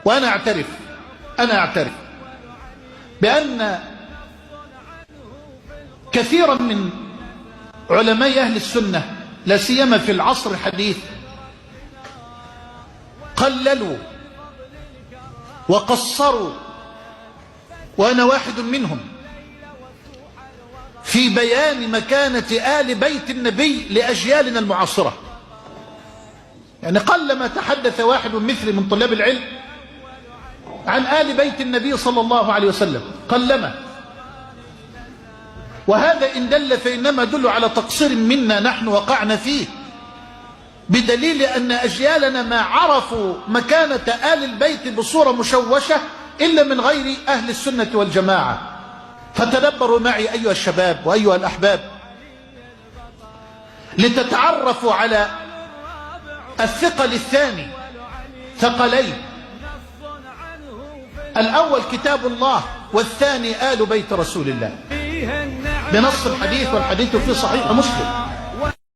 وأنا أعترف بأن كثيرا من علماء أهل السنة لا سيما في العصر الحديث قللوا وقصروا، وأنا واحد منهم، في بيان مكانة آل بيت النبي لأجيالنا المعاصرة. يعني قلما تحدث واحد مثلي من طلاب العلم عن آل بيت النبي صلى الله عليه وسلم، قلما. وهذا إن دل فإنما يدل على تقصير منا نحن وقعنا فيه، بدليل أن أجيالنا ما عرفوا مكانة آل البيت بصورة مشوشة إلا من غير أهل السنة والجماعة. فتدبروا معي أيها الشباب وأيها الأحباب لتتعرفوا على الثقل الثاني، ثقلين: الأول كتاب الله، والثاني آل بيت رسول الله، بنص الحديث، والحديث في صحيح مسلم.